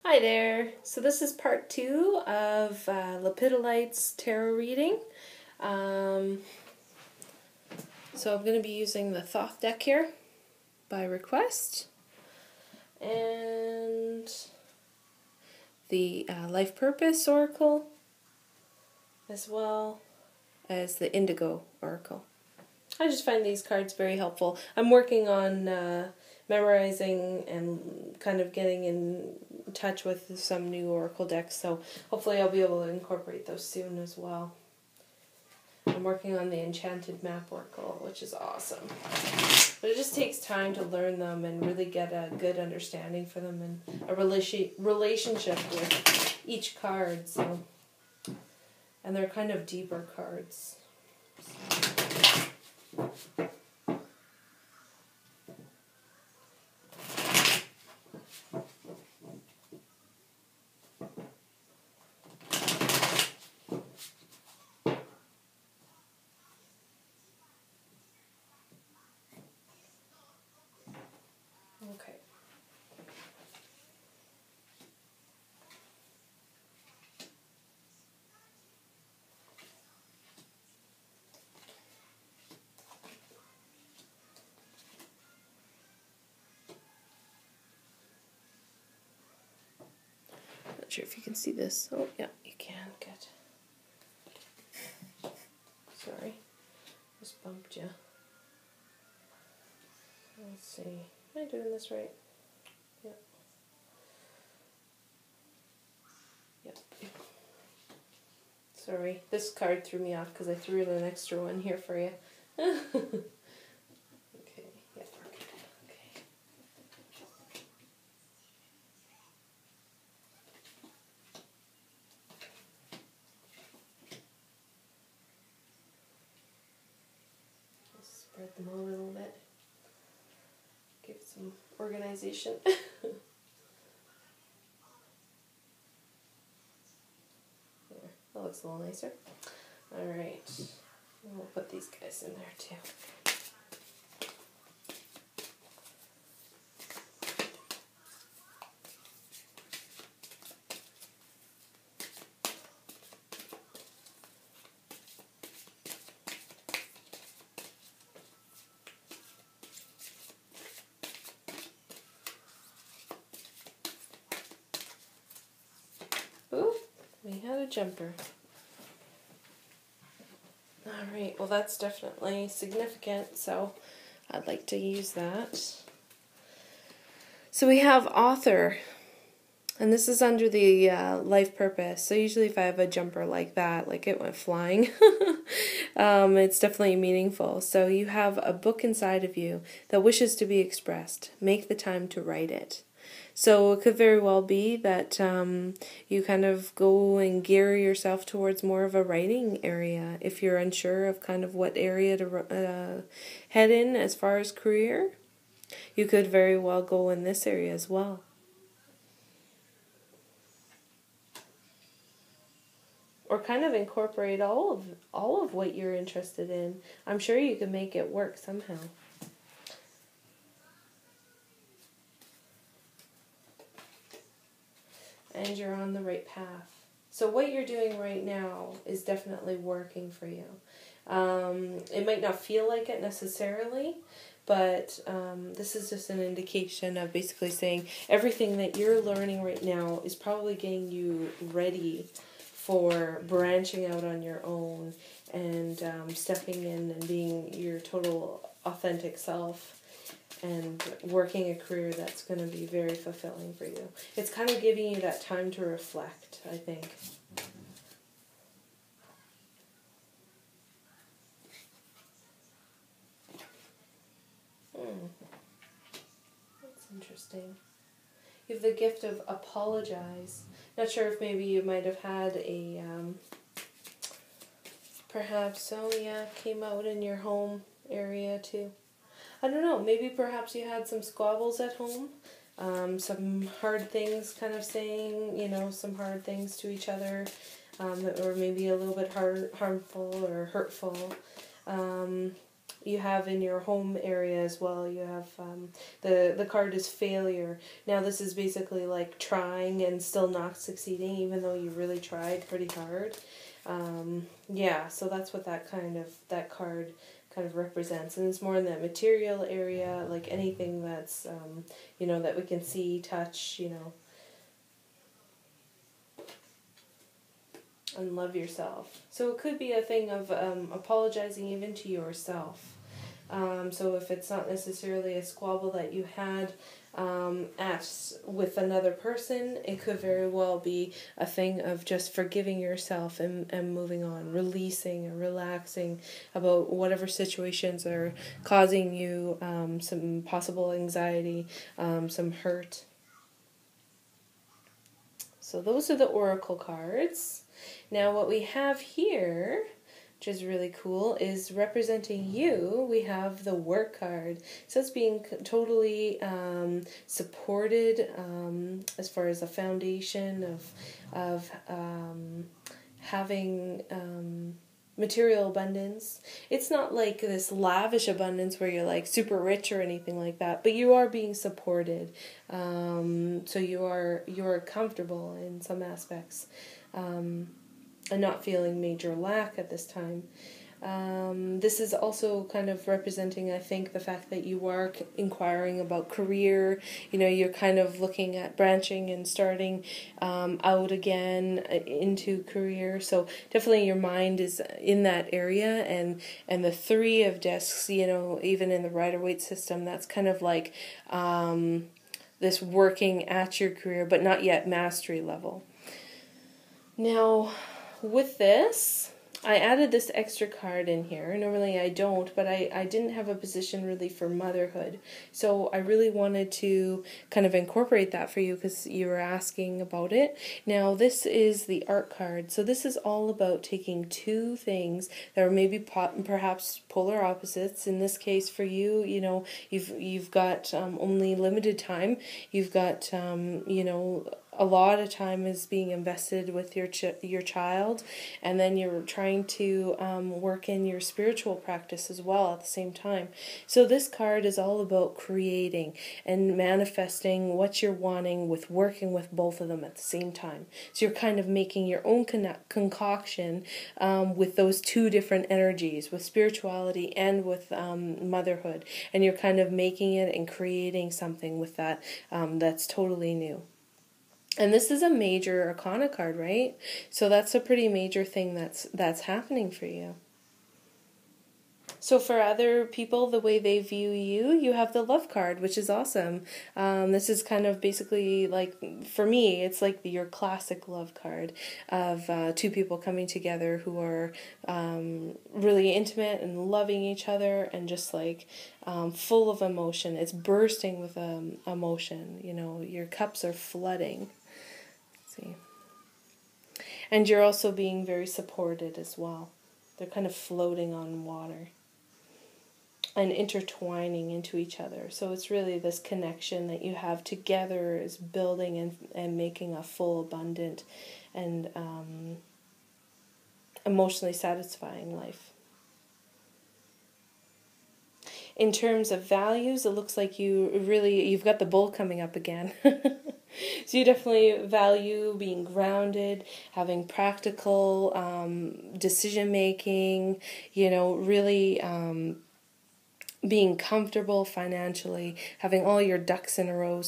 Hi there. So this is part 2 of Lepidolite's tarot reading. So I'm going to be using the Thoth deck here by request, and the Life Purpose Oracle, as well as the Indigo Oracle. I just find these cards very helpful. I'm working on memorizing and kind of getting in touch with some new Oracle decks, so hopefully I'll be able to incorporate those soon as well. I'm working on the Enchanted Map Oracle, which is awesome. But it just takes time to learn them and really get a good understanding for them and a relationship with each card. So, and they're kind of deeper cards. Okay. Not sure if you can see this. Oh, yeah, you can. Good. Sorry. Just bumped you. Let's see. Am I doing this right? Yep. Yep. Sorry. This card threw me off because I threw in an extra one here for you. Okay. Yep. Okay. Just spread them a little bit. Give it some organization. There, that looks a little nicer. Alright, we'll put these guys in there too. Ooh, we had a jumper. Alright, well that's definitely significant, so I'd like to use that. So we have author, and this is under the life purpose. So usually if I have a jumper like that, like it went flying, it's definitely meaningful. So you have a book inside of you that wishes to be expressed. Make the time to write it. So it could very well be that you kind of go and gear yourself towards more of a writing area. If you're unsure of kind of what area to head in as far as career, you could very well go in this area as well. Or kind of incorporate all of what you're interested in. I'm sure you can make it work somehow. And you're on the right path. So what you're doing right now is definitely working for you. It might not feel like it necessarily, but this is just an indication of basically saying everything that you're learning right now is probably getting you ready for branching out on your own and stepping in and being your total authentic self and working a career that's going to be very fulfilling for you. It's kind of giving you that time to reflect, I think. That's interesting. You have the gift of apologize. Not sure if maybe you might have had a, perhaps, oh yeah, came out in your home area too. I don't know, maybe perhaps you had some squabbles at home, some hard things kind of saying, you know, some hard things to each other, that were maybe a little bit harmful or hurtful. you have in your home area as well. You have the card is failure. Now this is basically like trying and still not succeeding, even though you really tried pretty hard. Yeah, so that's what that card kind of represents, and it's more in that material area, like anything that's you know, that we can see, touch, you know. And love yourself. So it could be a thing of apologizing even to yourself. So if it's not necessarily a squabble that you had with another person, it could very well be a thing of just forgiving yourself and moving on, releasing or relaxing about whatever situations are causing you some possible anxiety, some hurt. So those are the oracle cards. Now what we have here, which is really cool, is representing you. We have the work card. So it's being totally supported as far as a foundation of having material abundance. It's not like this lavish abundance where you're like super rich or anything like that, but you are being supported. So you are comfortable in some aspects. And not feeling major lack at this time. This is also kind of representing, I think, the fact that you are inquiring about career. You know, you're kind of looking at branching and starting out again into career. So definitely your mind is in that area. And the 3 of discs, you know, even in the Rider-Waite system, that's kind of like this working at your career, but not yet mastery level. Now, with this, I added this extra card in here. Normally I don't, but I didn't have a position really for motherhood. So I really wanted to kind of incorporate that for you because you were asking about it. Now this is the art card. So this is all about taking 2 things that are maybe perhaps polar opposites. In this case for you, you know, you've got only limited time. You've got, you know, a lot of time is being invested with your child, and then you're trying to work in your spiritual practice as well at the same time. So this card is all about creating and manifesting what you're wanting with working with both of them at the same time. So you're kind of making your own concoction with those 2 different energies, with spirituality and with motherhood, and you're kind of making it and creating something with that that's totally new. And this is a major arcana card, right? So that's a pretty major thing that's happening for you. So for other people, the way they view you, you have the love card, which is awesome. This is kind of basically like, for me, it's like your classic love card of 2 people coming together who are really intimate and loving each other and just like full of emotion. It's bursting with emotion. You know, your cups are flooding. See. And you're also being very supported as well. They're kind of floating on water and intertwining into each other. So it's really this connection that you have together is building and making a full, abundant, and emotionally satisfying life. In terms of values, it looks like you've got the bull coming up again. So you definitely value being grounded, having practical decision making, you know, really being comfortable financially, having all your ducks in a row,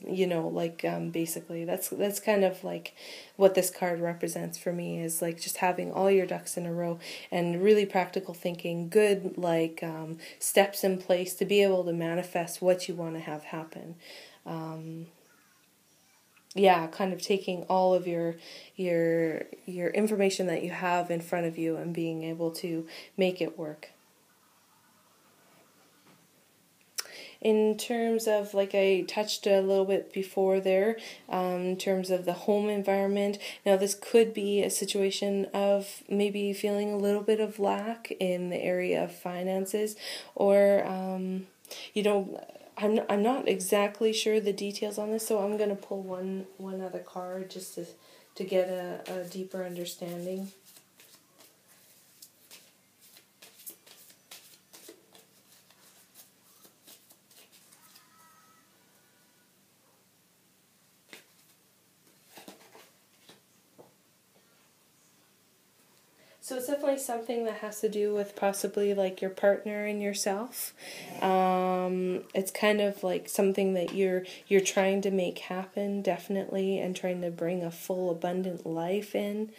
you know, like basically that's kind of like what this card represents for me, is like just having all your ducks in a row and really practical thinking, good like steps in place to be able to manifest what you want to have happen. Yeah, kind of taking all of your information that you have in front of you and being able to make it work. In terms of, like I touched a little bit before there, in terms of the home environment, now this could be a situation of maybe feeling a little bit of lack in the area of finances, or, you know, I'm not exactly sure the details on this, so I'm going to pull one other card just to get a deeper understanding. So it's definitely something that has to do with possibly like your partner and yourself. It's kind of like something that you're trying to make happen, definitely, and trying to bring a full, abundant life in.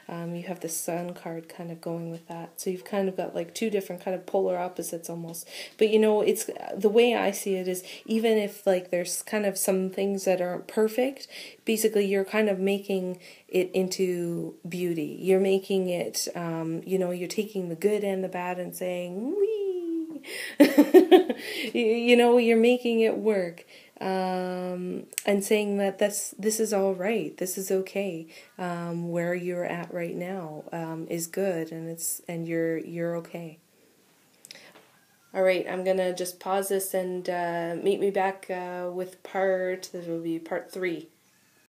You have the Sun card kind of going with that. So you've kind of got like two different kind of polar opposites almost. But you know, it's the way I see it is, even if like there's kind of some things that aren't perfect, basically you're kind of making it into beauty. You're making it, you know, you're taking the good and the bad and saying, wee. You know, you're making it work. And saying that this is all right, this is okay, where you're at right now is good, and you're okay. All right, I'm gonna just pause this and meet me back with this will be part 3.